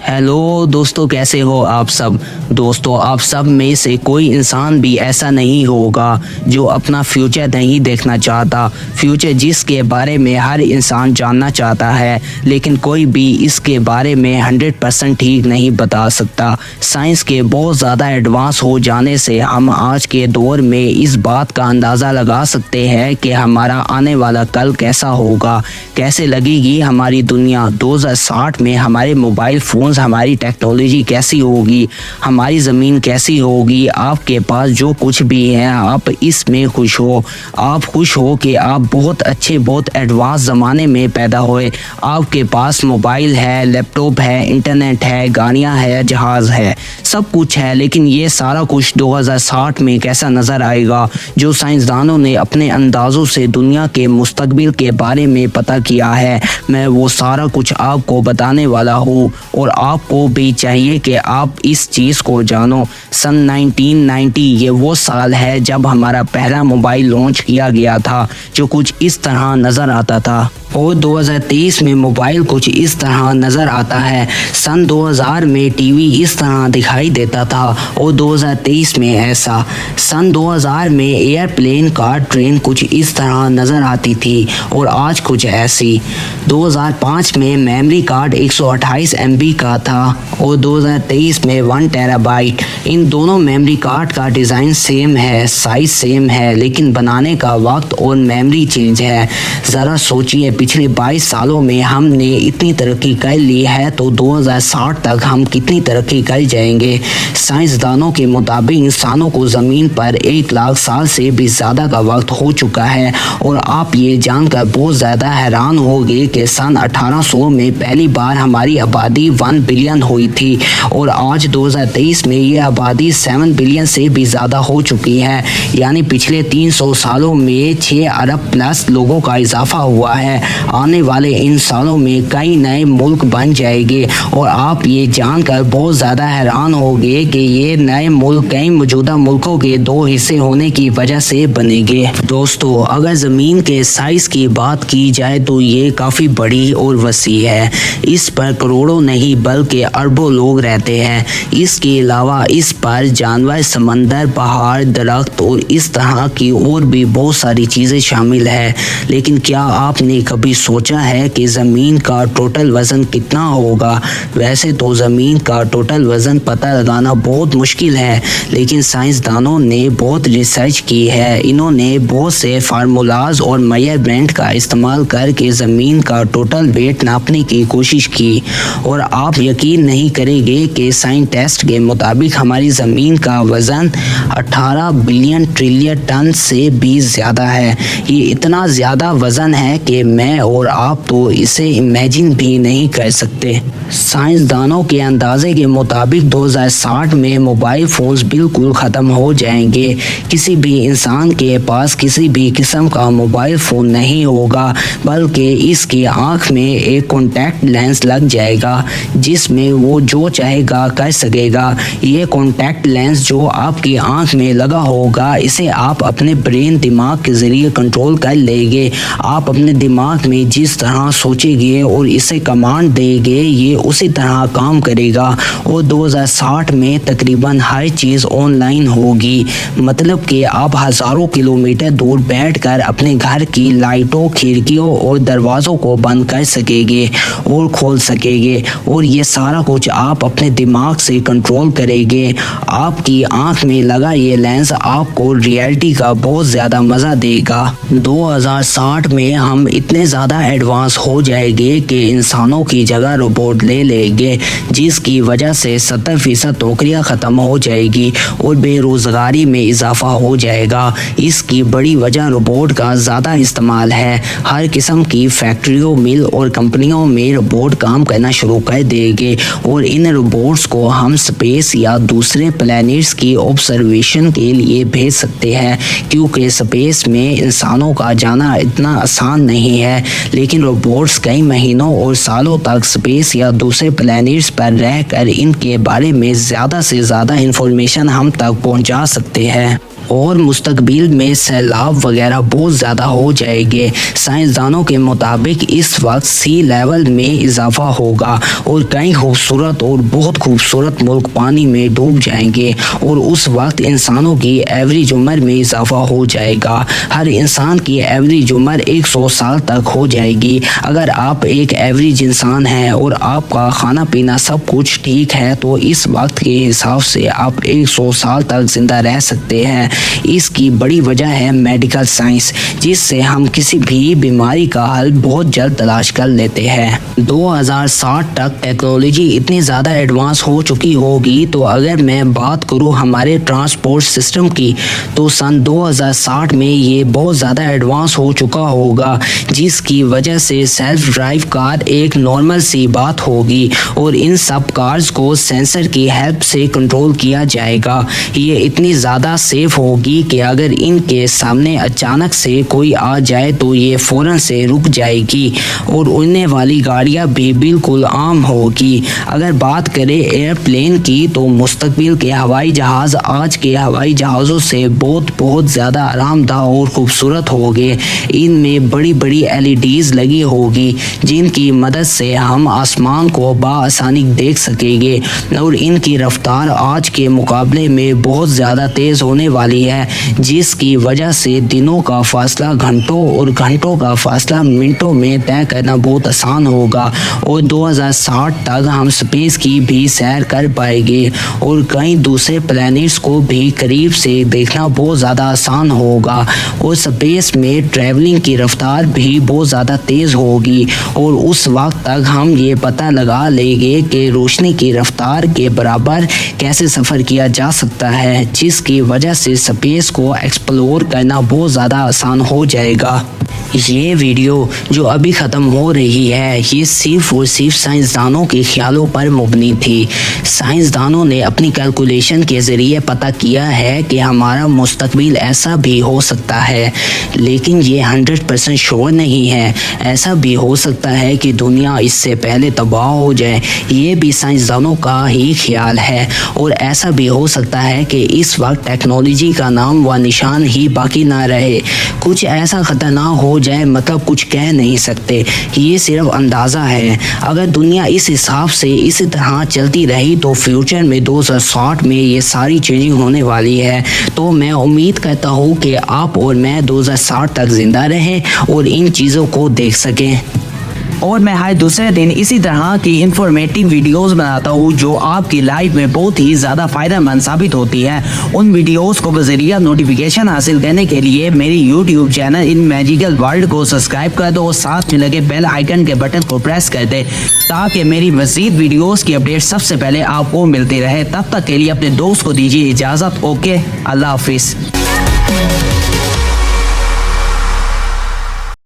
Hello दोस्तों, कैसे हो आप सब। दोस्तों, आप सब में से कोई इंसान भी ऐसा नहीं होगा जो अपना फ्यूचर नहीं देखना चाहता। फ्यूचर जिसके बारे में हर इंसान जानना चाहता है, लेकिन कोई भी इसके बारे में 100% ठीक नहीं बता सकता। साइंस के बहुत ज़्यादा एडवांस हो जाने से हम आज के दौर में इस बात का अंदाज़ा लगा सकते हैं कि हमारा आने वाला कल कैसा होगा, कैसे लगेगी हमारी दुनिया। 2060 में हमारे मोबाइल फ़ोन, हमारी टेक्नोलॉजी कैसी होगी, हमारी ज़मीन कैसी होगी। आपके पास जो कुछ भी है आप इसमें खुश हो। आप खुश हो कि आप बहुत अच्छे, बहुत एडवांस ज़माने में पैदा हुए। आपके पास मोबाइल है, लैपटॉप है, इंटरनेट है, गाड़ियाँ है, जहाज़ है, सब कुछ है। लेकिन ये सारा कुछ 2060 में कैसा नज़र आएगा, जो साइंसदानों ने अपने अंदाज़ों से दुनिया के मुस्तकबिल के बारे में पता किया है, मैं वो सारा कुछ आपको बताने वाला हूँ। और आपको भी चाहिए कि आप इस चीज़ को जानो। सन 1990 ये वो साल है जब हमारा पहला मोबाइल लॉन्च किया गया था, जो कुछ इस तरह नज़र आता था। और 2023 में मोबाइल कुछ इस तरह नज़र आता है। सन 2000 में टीवी इस तरह दिखाई देता था और 2023 में ऐसा। सन 2000 में एयरप्लेन, कार, ट्रेन कुछ इस तरह नज़र आती थी और आज कुछ ऐसी। 2005 में मेमोरी कार्ड 128 MB का था और 2023 में 1 टेराबाइट। इन दोनों मेमोरी कार्ड का डिज़ाइन सेम है, साइज़ सेम है, लेकिन बनाने का वक्त और मेमोरी चेंज है। ज़रा सोचिए, पिछले 22 सालों में हमने इतनी तरक्की कर ली है, तो 2060 तक हम कितनी तरक्की कर जाएंगे। साइंसदानों के मुताबिक इंसानों को ज़मीन पर 1 लाख साल से भी ज़्यादा का वक्त हो चुका है। और आप ये जानकर बहुत ज़्यादा हैरान होंगे कि सन 1800 में पहली बार हमारी आबादी 1 बिलियन हुई थी और आज 2023 में ये आबादी 7 बिलियन से भी ज़्यादा हो चुकी है। यानी पिछले 300 सालों में 6 अरब प्लस लोगों का इजाफा हुआ है। आने वाले इन सालों में कई नए मुल्क बन जाएंगे और आप ये जानकर बहुत ज़्यादा हैरान होंगे कि ये नए मुल्क कई मौजूदा मुल्कों के 2 हिस्से होने की वजह से बनेंगे। दोस्तों, अगर ज़मीन के साइज़ की बात की जाए तो ये काफ़ी बड़ी और वसी है। इस पर करोड़ों नहीं बल्कि अरबों लोग रहते हैं। इसके अलावा इस पर जानवर, समंदर, पहाड़, दरख्त और इस तरह की और भी बहुत सारी चीज़ें शामिल है। लेकिन क्या आपने कभी सोचा है कि ज़मीन का टोटल वज़न कितना होगा? वैसे तो ज़मीन का टोटल वज़न पता लगाना बहुत मुश्किल है, लेकिन साइंसदानों ने बहुत रिसर्च की है। इन्होंने बहुत से फार्मूलाज और मेजरमेंट का इस्तेमाल करके ज़मीन का टोटल वेट नापने की कोशिश की और आप यकीन नहीं करेंगे कि साइंटिस्ट के मुताबिक हमारी ज़मीन का वज़न 18 बिलियन ट्रिलियन टन से भी ज़्यादा है। ये इतना ज़्यादा वज़न है कि मैं और आप तो इसे इमेजिन भी नहीं कर सकते। साइंसदानों के अंदाजे के मुताबिक 2060 में मोबाइल फ़ोन्स बिल्कुल ख़त्म हो जाएंगे। किसी भी इंसान के पास किसी भी किस्म का मोबाइल फ़ोन नहीं होगा, बल्कि इसकी आँख में एक कॉन्टैक्ट लेंस लग जाएगा जिसमें वो जो चाहेगा कर सकेगा। ये कॉन्टैक्ट लेंस जो आपकी आँख में लगा होगा, इसे आप अपने ब्रेन, दिमाग के ज़रिए कंट्रोल कर लेंगे। आप अपने दिमाग में जिस तरह सोचेंगे और इसे कमांड देंगे, ये उसी तरह काम करेगा। और 2060 में तकरीबन हर चीज़ ऑनलाइन होगी। मतलब कि आप हज़ारों किलोमीटर दूर बैठकर अपने घर की लाइटों, खिड़कियों और दरवाज़ों को बंद कर सकेंगे और खोल सकेंगे, और ये सारा कुछ आप अपने दिमाग से कंट्रोल करेंगे। आपकी आँख में लगा ये लेंस आपको रियलिटी का बहुत ज़्यादा मज़ा देगा। 2060 में हम इतने ज़्यादा एडवांस हो जाएंगे कि इंसानों की जगह रोबोट ले लेंगे, जिसकी वजह से 70% नौकरियां ख़त्म हो जाएगी और बेरोज़गारी में इजाफा हो जाएगा। इसकी बड़ी वजह रोबोट का ज़्यादा इस्तेमाल है। हर किस्म की फैक्ट्रियों, मिल और कंपनियों में रोबोट काम करना शुरू कर देंगे और इन रोबोट्स को हम स्पेस या दूसरे प्लैनेट्स की ऑब्जर्वेशन के लिए भेज सकते हैं, क्योंकि स्पेस में इंसानों का जाना इतना आसान नहीं है। लेकिन रोबोट्स कई महीनों और सालों तक स्पेस या दूसरे प्लैनेट्स पर रहकर इनके बारे में ज़्यादा से ज़्यादा इंफॉर्मेशन हम तक पहुंचा सकते हैं। और मुस्तकबिल में सैलाब वगैरह बहुत ज़्यादा हो जाएंगे। साइंसदानों के मुताबिक इस वक्त सी लेवल में इजाफा होगा और کئی خوبصورت اور بہت خوبصورت ملک پانی میں ڈوب جائیں گے اور اس وقت انسانوں کی ایوریج عمر میں اضافہ ہو جائے گا. ہر انسان کی ایوریج عمر 100 سال تک ہو جائے گی. اگر آپ ایک ایوریج انسان ہیں اور آپ کا کھانا پینا سب کچھ ٹھیک ہے تو اس وقت کے حساب سے آپ 100 سال تک زندہ رہ سکتے ہیں. اس کی بڑی وجہ ہے میڈیکل سائنس، جس سے ہم کسی بھی بیماری کا حل بہت جلد تلاش کر لیتے ہیں. 2060 تک ٹیکنالوجی اتنی زیادہ ایڈوانس ہو چکی ہوگی. تو اگر میں بات کروں ہمارے ٹرانسپورٹ سسٹم کی تو سن 2060 میں یہ بہت زیادہ ایڈوانس ہو چکا ہوگا، جس کی وجہ سے سیلف ڈرائیو کار ایک نارمل سی بات ہوگی اور ان سب کارز کو سینسر کی ہیلپ سے کنٹرول کیا جائے گا. یہ اتنی زیادہ سیف ہوگی کہ اگر ان کے سامنے اچانک سے کوئی آ جائے تو یہ فوراً سے رک جائے گی اور اڑنے والی گاڑیاں بھی بالکل عام ہوگی. اگر بات کریں ایئر پلین کی تو مستقبل کے ہوائی جہاز آج کے ہوائی جہازوں سے بہت زیادہ آرام دہ اور خوبصورت ہوگے. ان میں بڑی بڑی LEDs لگی ہوگی جن کی مدد سے ہم آسمان کو بآسانی دیکھ سکیں گے اور ان کی رفتار آج کے مقابلے میں بہت زیادہ تیز ہونے والی ہے، جس کی وجہ سے دنوں کا فاصلہ گھنٹوں اور گھنٹوں کا فاصلہ منٹوں میں طے کرنا بہت آسان ہوگا. اور 2060 تک ہم اسپیس کی بھی سیر کر پائیں گے اور کئی دوسرے پلانٹس کو بھی قریب سے دیکھنا بہت زیادہ آسان ہوگا. اور اسپیس میں ٹریولنگ کی رفتار بھی بہت زیادہ تیز ہوگی اور اس وقت تک ہم یہ پتہ لگا لیں گے کہ روشنی کی رفتار کے برابر کیسے سفر کیا جا سکتا ہے، جس کی وجہ سے اسپیس کو ایکسپلور کرنا بہت زیادہ آسان ہو جائے گا. یہ ویڈیو جو ابھی ختم ہو رہی ہے یہ صرف اور صرف سائنسدانوں کے خیالوں پر مبنی تھی. سائنسدانوں نے اپنی کیلکولیشن کے ذریعے پتہ کیا ہے کہ ہمارا مستقبل ایسا بھی ہو سکتا ہے، لیکن یہ 100% شور نہیں ہے. ایسا بھی ہو سکتا ہے کہ دنیا اس سے پہلے تباہ ہو جائے، یہ بھی سائنسدانوں کا ہی خیال ہے. اور ایسا بھی ہو سکتا ہے کہ اس وقت ٹیکنالوجی کا نام و نشان ہی باقی نہ رہے. کچھ ایسا خطرناک ہو جائے، مطلب کچھ کہہ نہیں سکتے، یہ صرف اندازہ ہے. اگر دنیا اس حساب سے اسی طرح چلتی رہی تو فیوچر میں 2060 میں یہ ساری چینجنگ ہونے والی ہے. تو میں امید کرتا ہوں کہ آپ اور میں 2060 تک زندہ رہیں اور ان چیزوں کو دیکھ سکیں. اور میں ہر دوسرے دن اسی طرح کی انفارمیٹیو ویڈیوز بناتا ہوں جو آپ کی لائف میں بہت ہی زیادہ فائدہ مند ثابت ہوتی ہے. ان ویڈیوز کو بذریعہ نوٹیفیکیشن حاصل کرنے کے لیے میری یوٹیوب چینل ان میجیکل ورلڈ کو سبسکرائب کر دو اور ساتھ میں لگے بیل آئیکن کے بٹن کو پریس کر دے تاکہ میری مزید ویڈیوز کی اپڈیٹ سب سے پہلے آپ کو ملتی رہے. تب تک کے لیے اپنے دوست کو دیجیے اجازت. اوکے، اللہ حافظ.